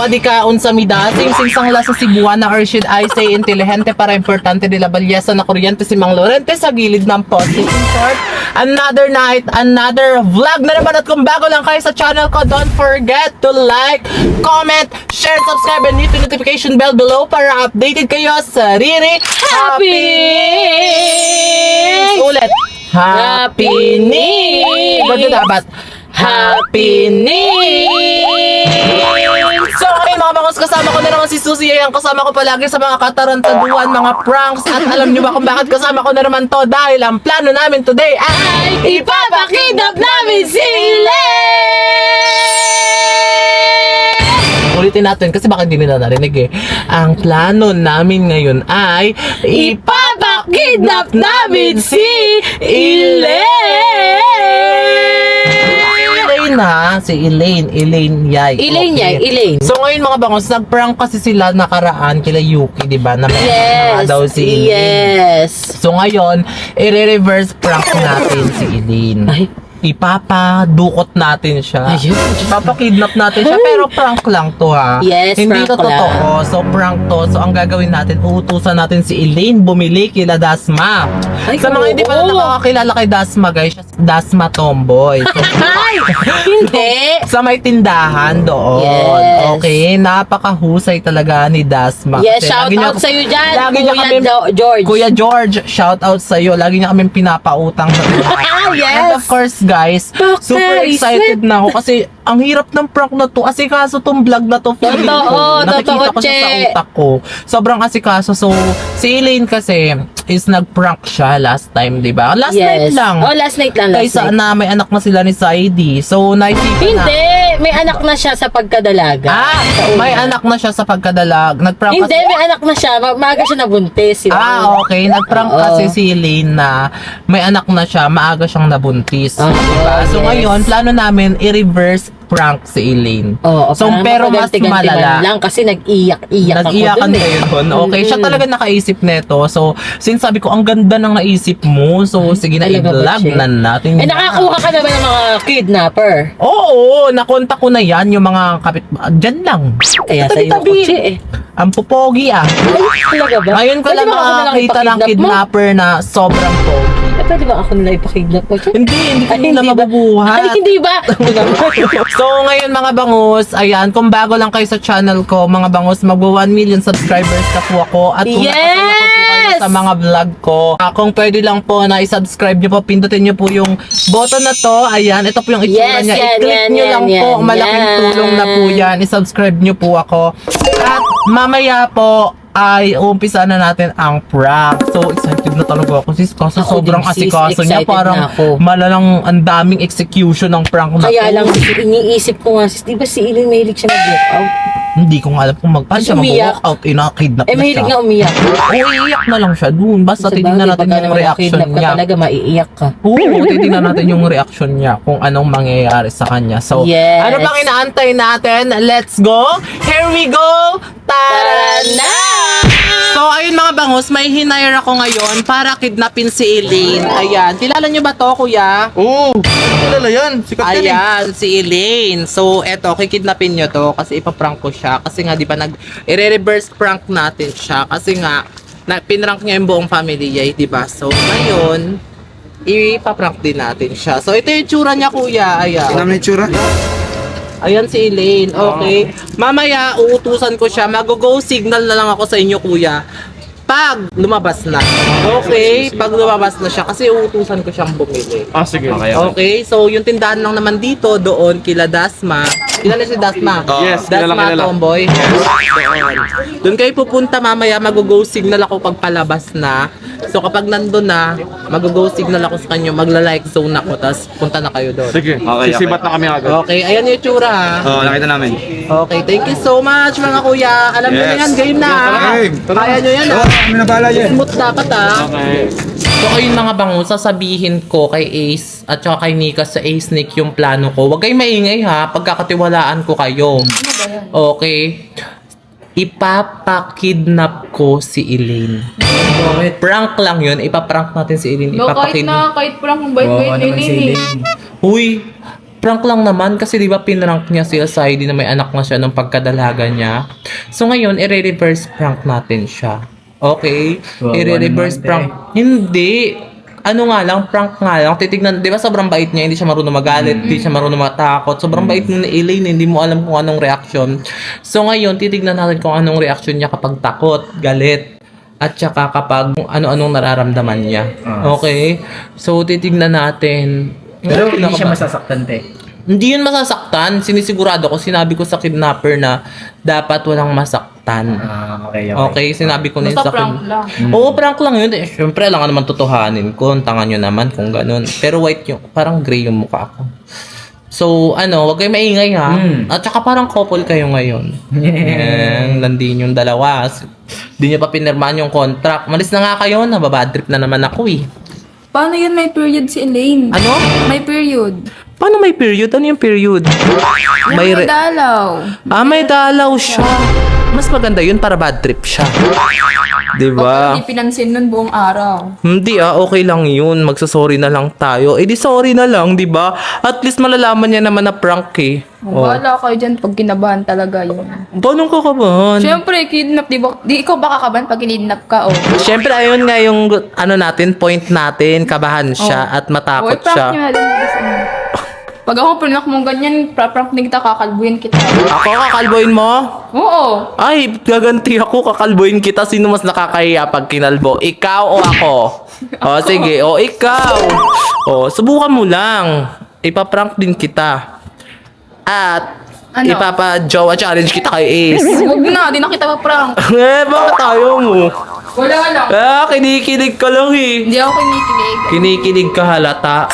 adikaon sa mida, sing sang la sa Cebuana, or should I say intelihente para importante de la balyesa na kuryente si Mang Lorente sa gilid ng poste. In short, another night, another vlog na naman. At kung bago lang kayo sa channel ko, don't forget to like, comment, share, subscribe, and hit the notification bell below para updated kayo sa Riri Happy News! Ulit! Happy News! Ba't dapat? Happy News! So, okay mga bangos, kasama ko na naman si Susie. Ayan, kasama ko palagi sa mga katarantaduan, mga pranks. At alam nyo ba kung bakit kasama ko na naman to? Dahil ang plano namin today ay ipapakidnap namin si ulitin natin kasi baka hindi nila narinig eh. Ang plano namin ngayon ay ipapakidnap namin si Elaine ha, si Elaine Yay. Elaine Yay, Elaine. So ngayon mga bangos, nag-prank kasi sila nakaraan kila Yuki, di ba? Na may Yes, daw si Elaine. yes. So ngayon, i-reverse prank natin si Elaine. Ay. Ipapadukot natin siya. Ayun. Ipapakidnap natin siya, pero prank lang to ha. Yes, Hindi prank to totoo. So prank to. So ang gagawin natin, uutusan natin si Elaine bumili kila Dasma. Ay, Sa mga hindi pa na oo. nakakakilala kay Dasma guys, siya si Dasma Tomboy. So, Ay! Hindi! sa may tindahan doon. Yes. Okay, napakahusay talaga ni Dasma. Yes, Kasi shout lagi niya- out sa'yo dyan, lagi niya Kuya kami- George. Kuya George, shout out sa'yo. Lagi niya kami pinapautang sa tindahan. Yes. And of course, guys, Bakit? super excited na ako kasi ang hirap ng prank na to. Asikaso tong vlog na to. feeling ko. Nakikita ko siya sa Che. utak ko. Sobrang asikaso. So, si Elaine kasi is nag-prank siya last time, di ba? Last night lang. Oh, last night lang. Last Kaysa night. na may anak na sila ni Saidi. So, naisipan na. Hindi! May anak na siya sa pagkadalaga. Sa una. May anak na siya sa pagkadalag. Nag-prank Hindi, may anak na siya. Maaga siya nabuntis. Okay. Nag-prank Oo. kasi si Elaine na may anak na siya, maaga siyang nabuntis. Diba? So yes. ngayon, plano namin i-reverse prank si Elaine. Oo, So, parang pero mas mapaganti-ganti man malala. lang kasi nag-iyak Nag-iyakan ako dun kayo doon. Okay, siya talaga nakaisip nito. So, since sabi ko, ang ganda ng naisip mo. So, sige na, talaga ba, i-vlog Che? na natin. Eh, nakakuha ka na ba ng mga kidnapper? Oo, nakontak ko na yan, yung mga kapit... Diyan lang. Kaya sa'yo Tabi-tabi. ako, Che, eh. Ang pupogi ah. Ay, talaga ba? Ngayon ko Pwede lang ba ako na lang makakita ng ipakidnap mo? kidnapper na sobrang pogi. Eh, pwede ba ako nila ipakidnap mo, Che? Hindi ka Ay, nila hindi ba? mabubuhat. Ay, hindi ba? So ngayon mga bangus, ayan, kung bago lang kayo sa channel ko, mga bangus, magwa 1 million subscribers na po ako. At kung nakasaya po kayo sa mga vlog ko, kung pwede lang po na i-subscribe nyo po, pindutin nyo po yung button na to. Ayan, ito po yung itsura Yes, niya. yan, I-click yan, nyo yan, lang po. yan, Malaking yan. tulong na po yan. I-subscribe nyo po ako. At mamaya po, ay umpisa na natin ang prank. So excited na talaga ako sis, kasi Ako sobrang din, sis. asikaso niya, Excited parang na ako. malalang ang daming execution ng prank na Kaya to. lang, iniisip ko nga, sis, di ba si Elaine mahilig siya mag-walkout? Hindi ko nga alam kung paano siya Umiyak. mag-walk out, inakidnap Eh, na mahilig siya. nga umiyak. Oo, iiyak na lang siya dun. Basta Sa titignan bagay, natin pagka yung naman reaction nakidnap ka niya. talaga, maiiyak ka. Oo, titignan natin yung reaction niya kung anong mangyayari sa kanya. So, Yes. ano bang inaantay natin? Let's go! Here we go! Tara na! So, ayun mga bangus, may hinire ako ngayon para kidnapin si Elaine. Ayan, kilala niyo ba to, kuya? Oo, kilala yan. Sikat yan eh. Ayan, si Elaine. So, eto, kikidnapin nyo to kasi ipaprank ko siya. Kasi nga, di ba, i-reverse prank natin siya. Kasi nga, pinrank niya yung buong family niya, di ba? So, ngayon, ipaprank din natin siya. So, ito yung tsura niya, kuya. Ayan. Tingnan mo yung tsura. Ayan si Elaine. Okay. Mamaya, uutusan ko siya. Mag-go signal na lang ako sa inyo, kuya. Pag lumabas na. Okay? Pag lumabas na siya. Kasi uutusan ko siyang bumili. Ah, sige. Okay, so yung tindahan lang naman dito, doon, kila Dasma. Kilala si Dasma? Yes, kilala, Dasma kilala. Tomboy? Doon. Doon kayo pupunta mamaya, mag-go signal ako pag palabas na. So kapag nandun na, mag-go signal ako sa kanyo, magla-like zone ako, tapos punta na kayo doon. Sige, sisibat na kami agad. Okay, ayan yung tsura ha. Oo, nakita namin. Okay, thank you so much mga kuya. Alam niyo na Yes. yan, game na ha. Game. Kaya nyo yan ha. Kami na bala yan. Smooth dapat ha. Okay. So ayun mga bango, sasabihin ko kay Ace at saka kay Nika sa Ace Nick yung plano ko. Huwag kayong maingay ha, pagkakatiwalaan ko kayo. Okay. Ipapakidnap ko si Elaine. Prank lang yun, ipaprank natin si Elaine. No, kahit prank, kung bait-bait ni Nini. Uy, prank lang naman kasi di ba pinrank niya si Saidi na may anak na siya nung pagkadalaga niya. So ngayon, i-reverse prank natin siya. Okay? I-reverse prank. Hindi. Ano nga lang, prank nga lang. Titignan, di ba sobrang bait niya, hindi siya marunong magalit, hindi siya marunong matakot. Sobrang bait mo ni Elaine, hindi mo alam kung anong reaction. So ngayon, titignan natin kung anong reaction niya kapag takot, galit, at saka kapag kung ano-anong nararamdaman niya. Okay? So titignan natin. Pero hindi siya masasaktan, te. Hindi yun masasaktan. Sinisigurado ko, sinabi ko sa kidnapper na dapat walang masaktan. Okay. Okay, sinabi ko na yun Basta sa prank lang. Oo, prank lang yun. Eh, syempre, lang naman tutuhanin ko. Tangan nyo naman kung ganun. Pero white yung, parang gray yung mukha ko. So, wag kayo maingay ha. At saka parang couple kayo ngayon. Yan, landin yung dalawa. Hindi nyo pa pinirmahan yung contract. Malis na nga kayo, nababad trip na naman ako eh. Paano yun may period si Elaine? Ano? May period. Paano may period? Ano yung period? May May dalaw. may dalaw siya. Mas maganda yun para bad trip siya. Diba? Hindi pinansin nun buong araw. Hindi okay lang yun. Magsasorry na lang tayo. Eh di sorry na lang, di ba? At least malalaman niya naman na prank eh. Wala kayo dyan pag kinabahan talaga yun. Paano ka kabahan? Siyempre, kidnap, di ba? Di ikaw ba kakabahan pag kinidnap ka, oh. Siyempre, ayun nga yung point natin. Kabahan siya at matakot Prank siya. nyo halin mo sa pag ako prank mong ganyan, prank na kita, kakalbuhin kita. Ako, kakalboyin mo? Oo. Ay, gaganti ako. Kakalboyin kita. Sino mas nakakahiya pag kinalbo? Ikaw o ako? O, sige. O, ikaw. O, subukan mo lang. Ipaprank din kita. At, Ano? ipapa-jowa challenge kita kay Ace. Huwag na, di na kita pa-prank. Bakit tayo mo? Wala lang. Kinikilig ka lang eh. Hindi ako kinikilig. Kinikilig ka halata.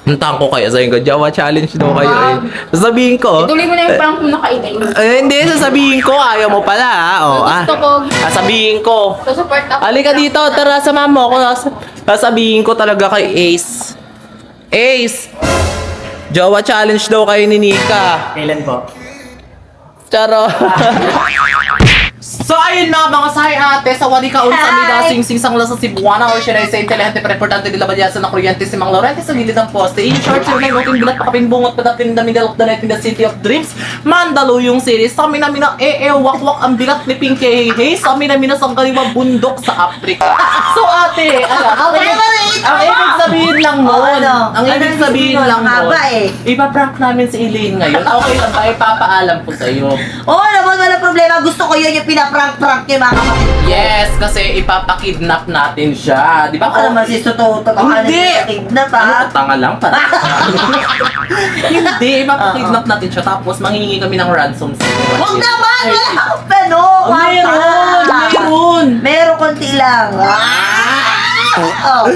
Nantang ko kaya sa'yo, Jowa challenge daw kayo eh. Sasabihin ko. Ituloy mo na yung prank mo na kay Elaine. Hindi, sasabihin ko. Ayaw mo pala ha. Gusto ko. Sasabihin ko. Support ako. Halika dito, tara, samahan mo ako. Sasabihin ko talaga kay Ace. Ace! Jowa challenge daw kayo ni Nika. Kailan po? Charo. So ayun mga sahay ate, sa wali ka unsa mi da sing sang la sa Cebuana or should I say intelihente pero importante nila balyasan na kuryente si Mang Lorente sa gilid ng poste. In short, sir na yung bilat pakapinbungot pa dating the middle of the night in the city of dreams. Mandaluyong series. Sa amin namin na wak-wak ang bilat ni Pinky Hey Hey. Sa amin namin na sang kaliwang bundok sa Africa. So ate, ang ibig sabihin lang nun. Ang ibig sabihin lang nun. Ipaprank namin si Elaine ngayon. Okay lang ba? Ipapaalam ko sa iyo. Oo naman, wala problema. Gusto ko yun yung pinaprank-prank niya, mga kapatid. Yes, kasi ipapakidnap natin siya. Di ba? Baka naman si Totoo, Hindi! na Ano, pa. tanga lang pala. Hindi, ipapakidnap natin siya. Tapos manghingi kami ng ransom sa Huwag naman! Wala akong pano! Meron! Meron konti lang. Oh.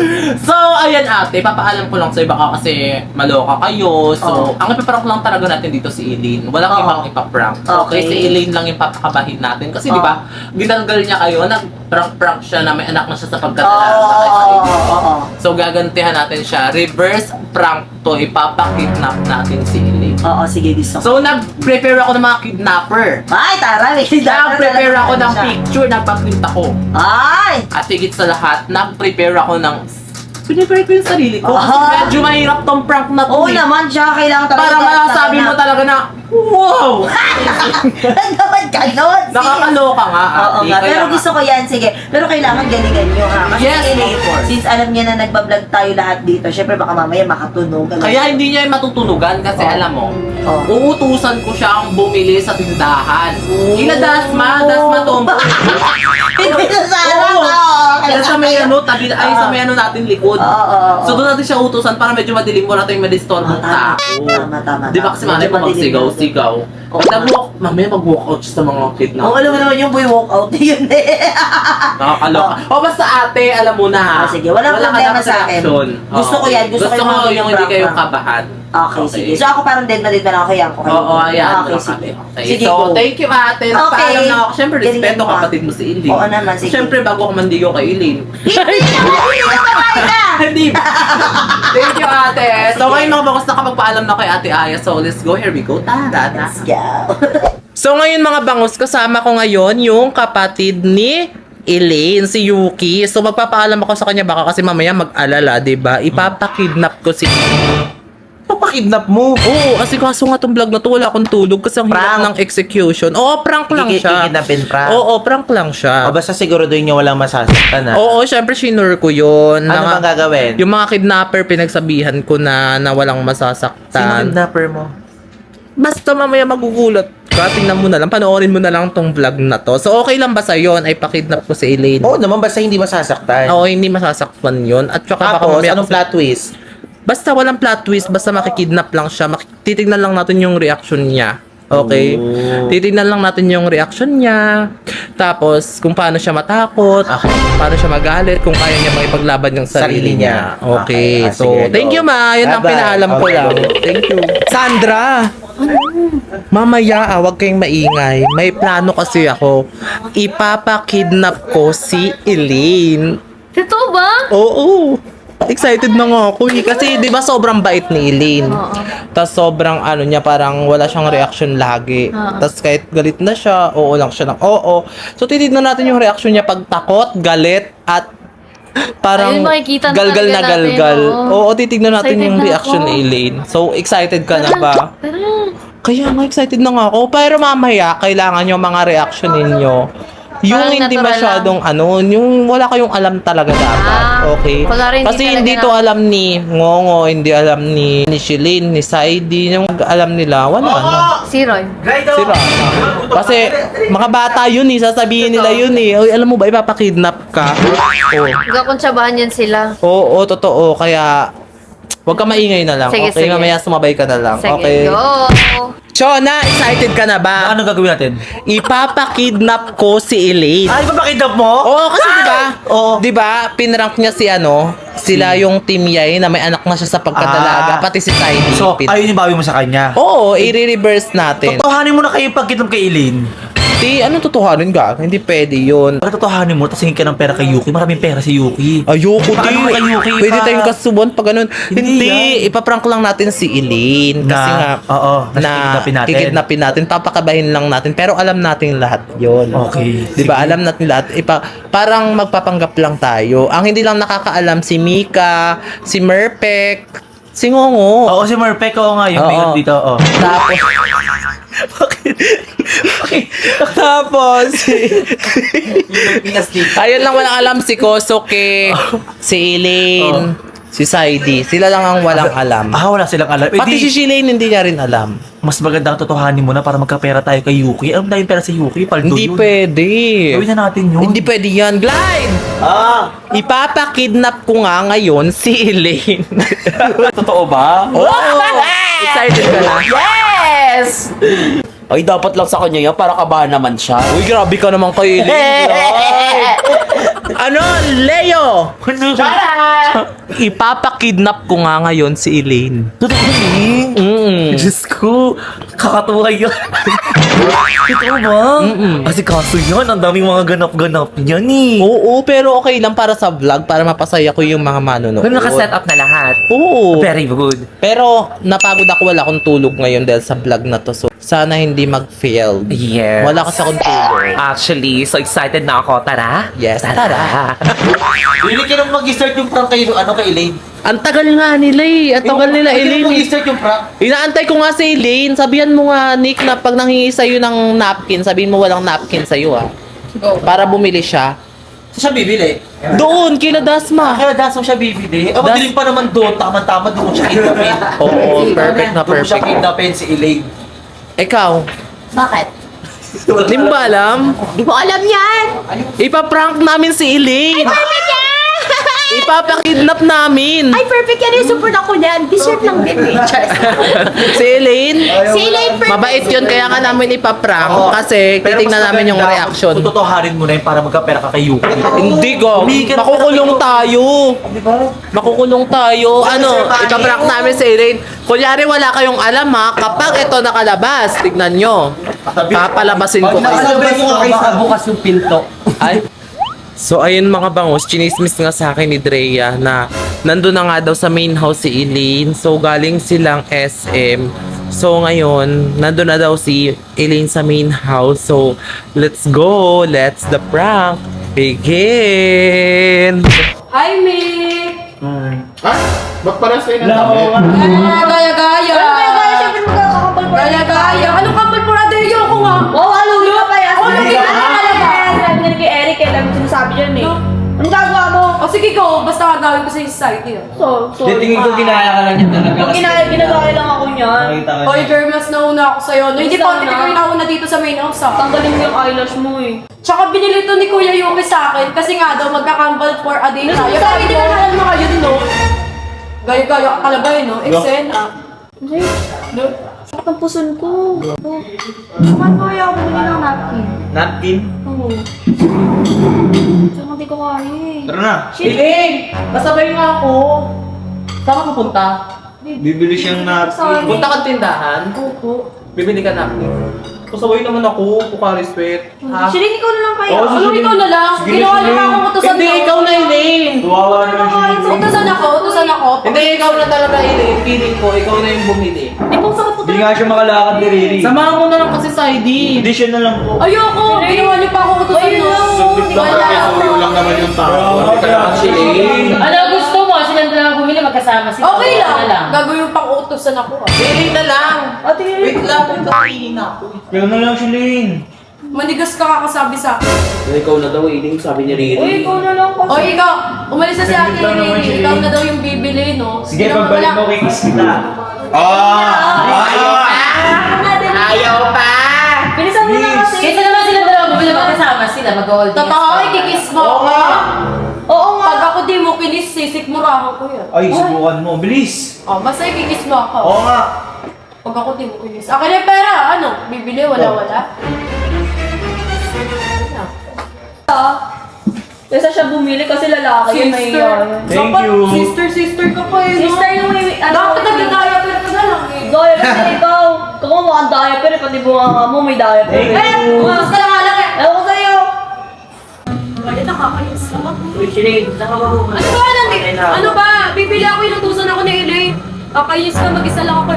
So, ayan ate, papaalam ko lang sa'yo baka kasi maloka kayo. So, ang ipaprank lang talaga natin dito si Elaine. Walang ibang ipaprank. Okay, Okay. si Elaine lang yung papakabahin natin. Kasi di ba, ginalgal niya kayo, nag-prank siya na may anak na siya sa pagkatalaga. So, gagantihan natin siya. Reverse prank to, ipapakidnap natin si Elaine. Oo, sige, gusto ko. So, nag-prepare ako ng mga kidnapper. Ay, tara, may Nag-prepare ako ng picture, nagpa-print ako. Ay! At higit sa lahat, nag-prepare ako ng... Pinipare ko yung sarili ko. Kasi Ah. medyo mahirap tong prank na to. Oo eh. naman siya, kailangan talaga. Para masasabi mo talaga na, wow! Naman ganon. Nakakaloka nga, Oo ate. nga, Kaya pero nga. gusto ko yan, sige. Pero kailangan galingan nyo ha. Kasi Yes, Elaine, of course. since alam niya na nagbablog tayo lahat dito, syempre baka mamaya makatunog. Kaya hindi niya yung matutunugan kasi alam mo, uutusan ko siyang bumili sa tindahan. Dasma tombo. Hindi na sana. Oo. Oo. Kaya sa may tabi, ay sa may natin likod. Oo. So doon natin siya utusan para medyo madilim mo natin yung madistorbong tao. Tama. Di ba kasi malay mo magsigaw-sigaw. Pag mamaya mag-walk out sa mga kidnap. Oo, alam mo naman yung boy walkout yun eh. Nakakaloka. O basta ate, alam mo na ha. Sige, walang Wala ka problema dapat sa akin. reaksyon. Gusto ko yan, gusto ko yung mga yung hindi prank kayo prank. kabahan. Okay, sige. So ako parang dead na ako kaya ko. Oo, ayan. Okay, Okay, sige. okay. Sige, So, go. thank you ate. Nagpaalam na ako. Siyempre, Galingan respeto mo, ah. kapatid mo si Eileen. Oo naman, sige. Siyempre, bago ako mandigo kay Eileen. Hindi na kumain na! Hindi ba? Thank you ate. So, ngayon mga bakos nakapagpaalam na kay ate Aya. So, let's go. Here we go. Tara. Let's go. So ngayon mga bangus, kasama ko ngayon yung kapatid ni Elaine, si Yuki. So magpapaalam ako sa kanya baka kasi mamaya mag-alala, 'di ba? Ipapakidnap ko si Papakidnap mo. Oo, kasi kaso nga tong vlog na to, wala akong tulog kasi ang hirap Prank. ng execution. Oo, prank lang siya. Kikidnapin prank. Oo, prank lang siya. O basta siguraduhin niyo walang masasaktan ha. Oo, syempre shinure ko yun. Ano bang gagawin? Yung mga kidnapper, pinagsabihan ko na walang Sino masasaktan. kidnapper mo? Basta mamaya magugulat ka, tingnan mo na lang, panoorin mo na lang tong vlog na to. So, okay lang ba sa yon ay pakidnap ko si Elaine? Oo naman, basta hindi masasaktan. Oo, hindi masasaktan yon. At saka baka Tapos, mamaya... anong plot twist? Basta walang plot twist, basta makikidnap lang siya. Titignan lang natin yung reaction niya. Okay? Oh. Titignan lang natin yung reaction niya. Tapos, kung paano siya matakot, Okay. paano siya magalit, kung kaya niya makipaglaban yung sarili niya. Okay. Okay. So, Sige, thank you, go. ma. Yan ang Bye-bye. pinaalam ko Okay. lang. Thank you. Sandra! Mamaya, wag kayong maingay. May plano kasi ako. Ipapakidnap ko si Elaine. Totoo ba? Oo. Excited na nga ako eh. Kasi di ba sobrang bait ni Elaine. Oo. Tapos sobrang ano niya, parang wala siyang reaction lagi. Oo. Tapos kahit galit na siya, oo lang siya ng oo. So titignan natin yung reaction niya pag takot, galit, at parang Ayun, makikita na galgal na talaga natin, galgal. oo. Oo, titignan natin Excited yung na reaction ako. ni Elaine. So excited ka na ba? Tara. Kaya nga excited na nga ako. Pero mamaya, kailangan yung mga reaction ninyo. Yung Parang hindi natural masyadong yung wala kayong alam talaga dapat. Ah, Okay? wala rin, Kasi hindi hindi talaga to alam ni Ngongo, hindi alam ni Shilin, ni Saidi. Yung alam nila, wala na. Si Roy. Sira na. Kasi mga bata yun eh, sasabihin nila yun eh. Oy, alam mo ba, ipapakidnap ka? Oo. Gakakuntsabahan yan sila. Oo, totoo. Kaya, huwag ka maingay na lang. Sige, okay, sige. mamaya sumabay ka na lang. Sige, okay. go! Chona, excited ka na ba? Ano gagawin natin? Ipapakidnap ko si Elaine. Ay, papakidnap mo? Oo, kasi 'di ba? Oo. 'Di ba? Pinrank niya si sila yung Team Yay na may anak na siya sa pagkadalaga, pati si Tiny. So, ayun yung bawi mo sa kanya. Oo, i-reverse natin. Totohanin mo na kayo pagkidnap kay Elaine. Di, anong totohanin ka? Hindi pwede yun. Pag totohanin mo, tapos hingin ka ng pera kay Yuki, maraming pera si Yuki. Ayoko, Paano kay Yuki Pwede pa? tayong kasubuan pag ganun. Hindi, ipaprank lang natin si Elaine. Kasi Na- nga, oo, na kikidnapin natin. kikidnapin natin. Papakabahin lang natin. Pero alam natin lahat yon. Okay, Di ba? sige. Alam natin lahat. Parang magpapanggap lang tayo. Ang hindi lang nakakaalam si Mika, si Merpek, si Ngongo. Oo, si Merpek, oo nga, yung Oo. bigot dito, oo. Tapos, tapos, ayun lang walang alam si Kosoke, si Elaine, si Saidi. Sila lang ang walang alam. Wala silang alam. Eh, Pati di, si Shilane hindi niya rin alam. mas maganda ang totohanin mo na para magkapera tayo kay Yuki. Alam na yung pera si Yuki, paldo Hindi yun. pwede. Gawin na natin yun. Hindi pwede yan. Glide! Ipapakidnap ko nga ngayon si Elaine. Totoo ba? Oo! Excited ka na? Yes! Ay, dapat lang sa kanya yan para kabahan naman siya. Uy, grabe ka naman kay Elaine. Ano? Leo! Ipapakidnap ko nga ngayon si Elaine. Totoo ni? Diyos ko, kakatuwa yun. Totoo ba? Kasi kaso yun, ang daming mga ganap-ganap yan eh. Oo, pero okay lang para sa vlog, para mapasaya ko yung mga manonood. Kung nakaset up na lahat. Oo. Very good. Pero napagod ako, wala akong tulog ngayon dahil sa vlog na to. So, sana hindi mag-fail. Yes. Wala kasi akong tulog. Actually, so excited na ako. Tara? Yes, tara. Hindi ka nang mag-start yung prank kay, kay Elaine. Ang tagal nga nila eh. Ang tagal nila, Hindi ka Elaine. nang eh. mag-start yung prank. Inaantay ko nga si Elaine. Sabihan mo nga, Nick, na pag nanghingi sa'yo ng napkin, sabihin mo walang napkin sa'yo ah. Go. Para bumili siya. Saan siya bibili? Doon, kila Dasma. Kaya daso siya bibili. Madilim pa naman doon. Tama-tama doon siya kidnapin. Oo, perfect na Doon siya perfect. kidnapin si Elaine. Ikaw, Bakit? di mo ba alam? Di ko alam yan! Ipaprank namin si Elaine. Perfect yan! Ipapakidnap namin. Ay, perfect yan yung support ako niyan. Deserve lang din eh. Si Elaine. Si Elaine, perfect. Mabait yun, kaya nga namin ipaprank. Kasi Pero titingnan mas namin yung maganda reaction. Kung totohanin mo na yun para magkapera ka kay Yuki. Hindi ko. Makukulong tayo. Makukulong tayo. Ano, ipaprank namin si Elaine. Kunyari wala kayong alam ha, kapag ito nakalabas, tignan nyo. Papalabasin ko kayo. Sabi mo nga kay Bukas yung pinto. Ay. So ayun mga bangos, chinismis nga sa akin ni Drea na nandun na nga daw sa main house si Elaine. So galing silang SM. So ngayon, nandun na daw si Elaine sa main house. So let's go. Let's the prank begin. Hi, Mick! Ba't parang sa'yo na Gaya-gaya. Siyempre magkakakapal pa. Gaya-gaya. Anong kapal po natin? Ayoko nga. Oo, alugi ka pa yan. Oo, alugi ka pa talaga. Sabi nga kay Eric, kailan mo sinasabi yun eh. Anong gagawa mo? O sige ko, basta gagawin ko sa society. Sorry. Tingin ko ginaya ka lang yan talaga. Pag ginagaya lang ako niyan. Nakita ka Oy, girl, mas nauna ako sa'yo. No, hindi Mas pa, nauna? hindi ko yung nauna dito sa main house, ah. Tanggalin mo yung eyelash mo eh. Tsaka binili to ni Kuya Yuki sa akin kasi nga daw magka-cambal for a day tayo. Sabi, di ba naman mga yun, no? Gaya-gaya ka talaga yun, no? Eksena. Ay, No? sakit ang puson ko. Saan kaya ako bumili ng napkin? Napkin? Oo. Saan hindi ko kaya eh. Tara na. Iling! Kasabay nga ako. Saan ka pupunta? Bibili siyang napkin. Punta kang tindahan? Opo. Bibili ka napkin. Kasabay naman ako, Pukari Sweat. Ha? Shirin, ikaw na lang kaya. Oo, Ano, ikaw na lang? Sige, Ginawa niyo sige. pa akong utusan Hindi, ko. ikaw na Iling! Tuwawa naman siya. Utusan ako, utusan ako. Hindi, ikaw na talaga Iling. Feeling ko, ikaw na yung bumili. Di ba sakit po Hindi nga siya makalakad ni Riri. Samahan mo na lang kasi sa ID. Hindi siya na lang po. Ayoko, ginawa niyo pa akong utusan Ayun no. lang, Hindi ko alam. lang naman yung tao. Hindi ka naman Iling. Ano gusto mo? Silang dalawa bumili magkasama sila. Okay Ano lang. Gagawin pang utusan ako. Iling na lang. Ate, Wait lang, punta na ako. Kaya na lang siya, Lin. Manigas ka kakasabi sa akin. Ikaw na daw, Iling, sabi ni Riri. uy, ikaw na lang kasi. O ikaw, umalis na si Ate lang naman siya, Riri. Ikaw na daw yung bibili, no? Sige, Hindi naman pagbalik wala. mo, kikiss kita. Ayaw pa! Bilisan mo na kasi. Kaysa naman sila dalawa bumili magkasama sila. Mag-all day. Totoo, kikiss mo ako. Oo nga. Pag ako di mo kinis, sisikmurahan ko yan. Ay, subukan mo. Bilis. O, basta kikiss mo ako. Oo nga. Pag ako di mo kinis. Akin na yung pera, ano? Bibili, wala-wala. Kaysa siya bumili kasi lalaki yung may Thank Dapat you. sister ka pa eh, no? Sister yung may Dapat nagdadaya ka na lang eh. Diaper kasi ikaw. Kung mukhang diaper eh, pati bunga mo may diaper. Thank Eh, umas ka na nga lang eh. Ewan ko sa'yo. Ay, nakakayos naman. Shireen, nakababo. Ano ba? Ano ba? Bibili ako, inutusan ako ni Elaine. Kakayos ka, mag-isa lang ako.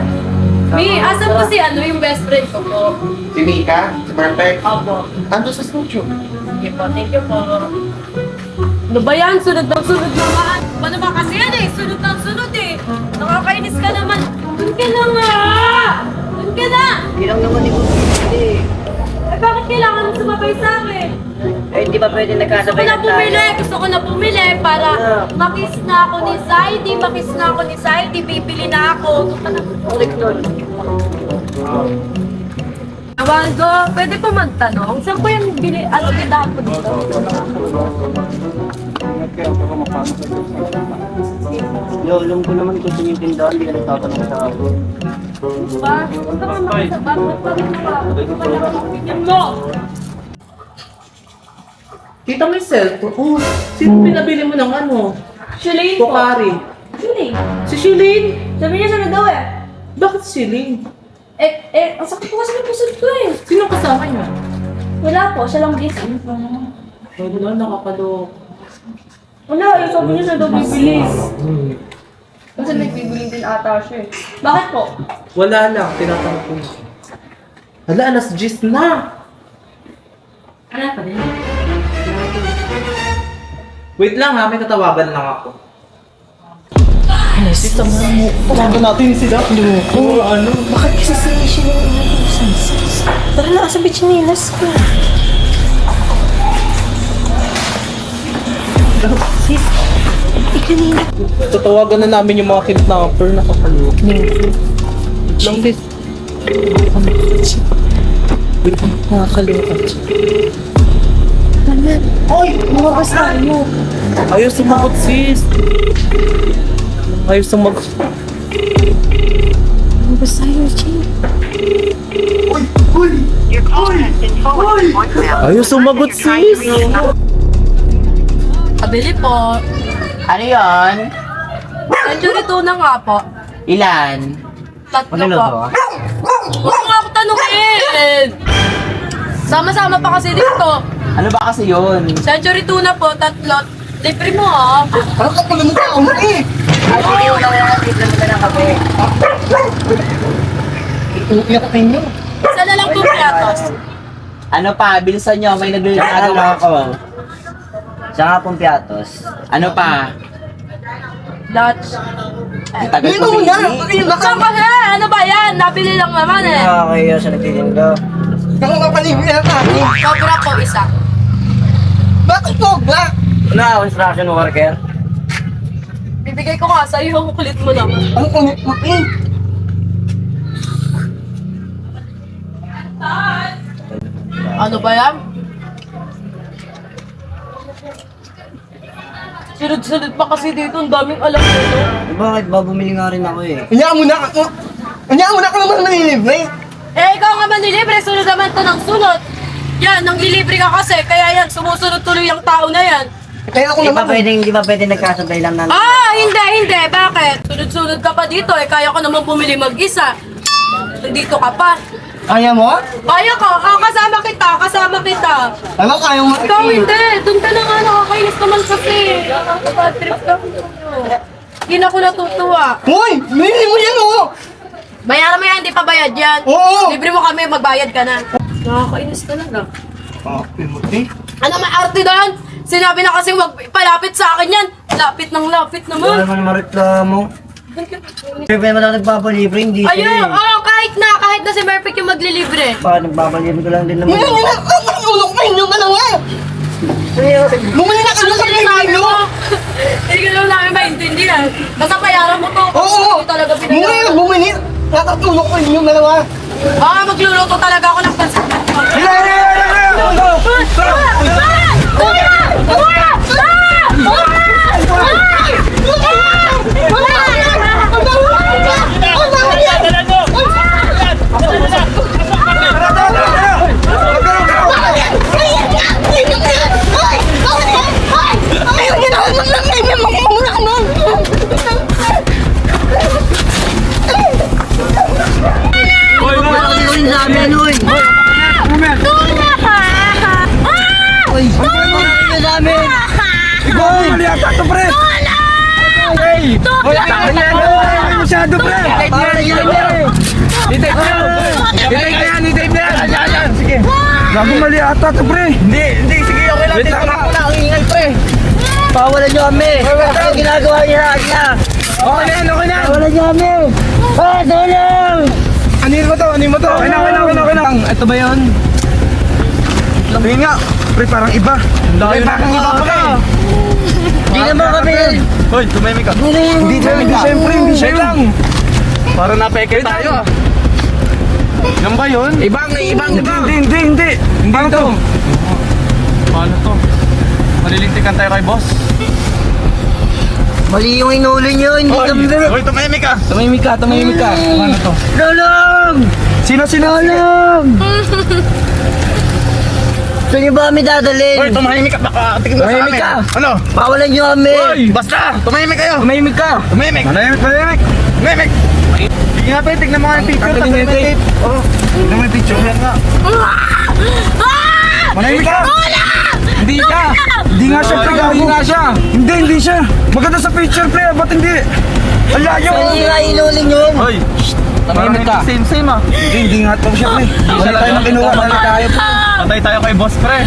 Mi, asan po si ano, yung best friend ko po? Si Mika, si Perfect. Opo. Ando sa studio. Thank you po, thank you po. Ano ba yan? Sunod ng sunod naman. Ano ba kasi yan eh? Sunod ng sunod eh. Nakakainis ka naman. Doon ka na nga! Doon ka na! Hindi lang naman ikaw bumili. Eh, bakit kailangan mo sumabay sa akin? Eh, hindi ba pwede Gusto ko nagkasabay na na tayo? bumili. Gusto ko na bumili para makis na ako ni Saidi. Makis na ako ni Saidi. Bibili na ako. Doon ka na. Ulit nun. Waldo, pwede po magtanong? Saan po yung bili? Ano tindahan po dito? Yo, alam ko naman kung sino yung tindahan, hindi ka nagtatanong sa akin. Ba? Huwag ka naman makisabat. Huwag ka naman makisabat. Tingnan mo! Kita mo yung cellphone. Oh, sino pinabili mo ng ano? Shilane po. Pukari. Shilane. Si Shilin. Sabi niya sana daw eh. Bakit Shilin? Ang sakit po kasi ng pusod ko eh. Sino kasama niya? Wala po, siya lang busy. Wala, nakakalok. Wala, yung sabi niya siya daw bibili. Kasi may bibili din ata siya eh. Bakit po? Wala lang, tinatanong ko. Hala, alas 10 na. Ano pa din? Wait lang ha, may tatawagan lang ako. Ay, sita mo. Tawagan natin sila. Oo, ano? Bakit kasi siya yung inutusan? Tara na, sa bichinilas ko. Sis, ikanina. Tatawagan na namin yung mga kidnapper. Nakakalok. Lang, sis. Nakakalokan siya. Oy, lumabas tayo. Ayaw sumagot, sis. Ayaw sumagot. Lumabas tayo, Chi. Ayaw sumagot, sis. Pabili po. Ano yun? Century tuna nga po. Ilan? Tatlo Ano po. to? Huwag nga ako tanungin! Sama-sama pa kasi dito. Ano ba kasi yun? Century tuna po, tatlo. Libre mo ah. Ay, hindi mo lang yung tip lang ng kape. Isa na lang po piatos. Ano pa? Bilisan nyo, may naglalagawa ako. Siya nga pong piatos. Ano pa? Lahat. Hindi mo na. Saan ka na? Ano ba yan? Nabili lang naman eh. Nakakaya sa nagtitinda. Nakakapalibig na tayo. Sobra po isa. Bakit po ba? Na, construction worker. Bibigay ko nga sa'yo, ang kulit mo lang. Ang kunit mo eh. Ano ba yan? Sunod-sunod pa kasi dito, ang daming alam ko. Bakit ba? Bumili nga rin ako eh. Kanya mo na ako. Kanya mo na ako naman manilibre. Eh, ikaw nga manilibre, sunod naman to ng sunod. Yan, nang lilibre ka kasi, kaya yan, sumusunod tuloy yung tao na yan. Kaya ako naman. Di ba pwede nagkasabay lang na? Ah, hindi. Bakit? Sunod-sunod ka pa dito eh. Kaya ko naman bumili mag-isa. Nandito ka pa. Kaya mo? Kaya ka. Kasama kita. Ano kaya mo? Ikaw hindi. Doon ka na nga. Nakakainis naman kasi. Bad trip ka. Hindi na ako natutuwa. Hoy! Bili mo yan oh! Bayaran mo yan. Hindi pa bayad yan. Oo! Libre mo kami. Magbayad ka na. Nakakainis talaga. Pimuti. Ano may arte doon? Sinabi na kasi wag palapit sa akin yan. Lapit naman. Wala naman mareklamo. Siyempre mo lang nagpapalibre, hindi Ayun, kahit na si Merpic yung maglilibre. Bakit nagpapalibre ko lang din naman? Hindi na! Ang ulok pa inyo malawa! Bumili na kayo sa libre nyo! Hindi ka naman namin maintindihan. Basta bayaran mo to. Oo! Hindi talaga pinayaran. Bumili! Nakatulok pa inyo malawa! Magluluto talaga ako ng pansit. Masyado pre! Sige! Gago mali ata to pre! Hindi, sige, okay lang. Wait lang na, ang ingay pre! Pawalan nyo kami! Ang ginagawa niya! Okay na! Pawalan nyo kami! Tulong! Anin mo to! Okay na! Ito ba yun? Tingin nga! Pre, parang iba! Parang iba pre! Hindi naman kami! Hoy, tumimik ka. Hindi siyempre, hindi siya lang! Para napeke tayo. Yan ba yun? Ibang! Hindi! Paano to? Paano to? Malilintikan tayo kay boss. Mali yung inulo nyo, hindi kami... Hoy, tumimik ka. Tumahimik ka! Paano to? Tulong! Sino? Tulong! Saan nyo ba kami dadalhin? Hoy, tumahimik ka. Baka tingin mo sa Tumahimik amin. ka. Ano? Pawalan nyo kami! Hoy, basta. Tumahimik kayo. Tumahimik ka! Tumimik. Tumimik. Sige nga, pre. Tignan mo nga yung picture. Tanggalin mo yung tape. Oo. Tignan mo yung picture. Yan nga. Manahimik ka! Hindi ka! Hindi nga siya, pre. Hindi nga siya! Hindi siya! Maganda sa picture, pre. Ba't hindi? Ang layo! Hindi nga inuling yun! Hoy. Tumahimik ka! Same ah. Hindi nga to siya, pre. Wala tayo nang kinuha. Wala tayo. Patay tayo kay boss, pre.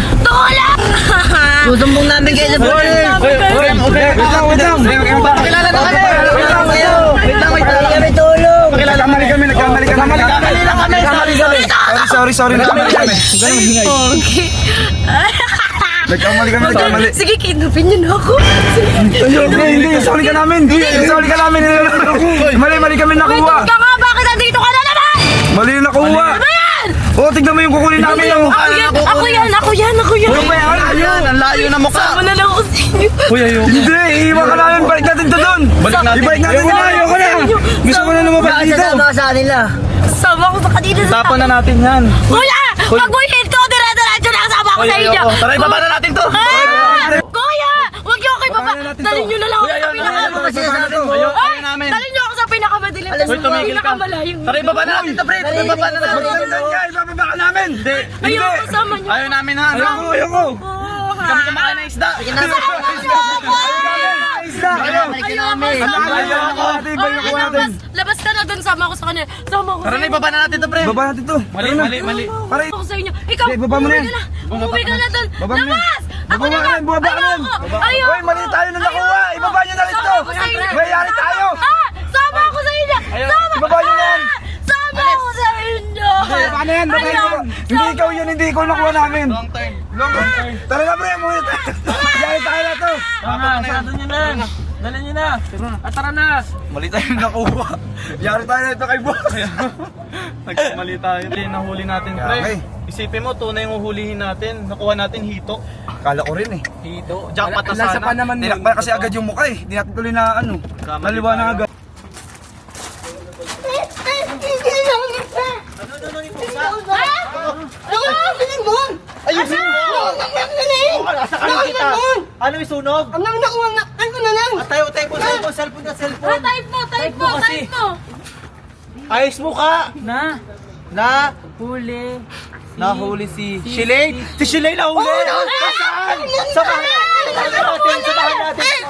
Susumbong namin kayo sa police! Wait lang! Pakilala na kami. Kami tulong! Nagkamali kami. Sorry. Nagkamali kami. Sige, kinupin niyo na ako. Hindi. Sali ka namin. Mali kami nakuha. Ka nga, bakit nandito ka na naman? Mali yung nakuha. Oo, tignan mo yung kukunin namin yung... Ako yan. Ang layo na mukha. Sama na lang ako sa inyo. Hindi, iiwan ka namin. Balik natin to doon. Ibalik natin nila. Ayoko na. Gusto ko na lumabas dito. Sama ko sa kanina sa... Tapon na natin yan. Wala! Wag mo hinto! Dire-diretso na kasama ko sa inyo! Tara, ibaba na natin to. Kuya! Wag niyo ako ibaba! Dalhin niyo na lang ako sa Dalhin niyo ako sa pinakamadilim Hoy, tumigil ka. pinakamalayong... Tara, ibaba na natin to, pre. Ibaba na natin. Ibababa ka namin. Hindi. Ayaw kasama niyo! Ayaw namin ha. Ayoko. Kami kumakain ng isda. Labas ka na dun, sama ko sa kanya. Sama ko Tara sa na, ibaba na natin to, pre. Baba natin to. Mali. Pare. Ako sa inyo. Ikaw, Sige, baba mo na yan. umuwi ka na dun. Baba mo na yan. Labas! Bumaba ka rin, bumaba ka rin. Ayoko. Hoy, mali tayo na nakuha. Ibaba nyo na rin to. Sama ko sa inyo. Mayayari tayo. Sama ako sa inyo! Sama! Ibaba nyo na yan. Sama ako sa inyo! Paano yan? Baba nyo. Hindi ikaw yun, hindi ikaw nakuha namin. Long turn. Tara na, pre. Umuwi tayo. Mayayari tayo na to. Sarado nyo na. Dala nyo na. Tara na. Mali tayo na nakuha. Yari tayo na ito kay boss. Nagkamali tayo. Nahuli natin, pre. Okay. Isipin mo, tunay yung huhulihin natin. Nakuha natin hito. Kala ko rin eh. Hito. Jackpot na sana. Tinakpan kasi agad yung mukha eh. Di natin tuloy na ano. Kamali Naliwa na agad. Ayusin mo! Nasakali kita! Ano yung sunog? Tayo po, cellphone na cellphone. Type mo! Type mo! Type mo! Ayos mo ka! Na? Huli. Nahuli si Shilay? Si Shilay nahuli! Saan? Sabahan natin!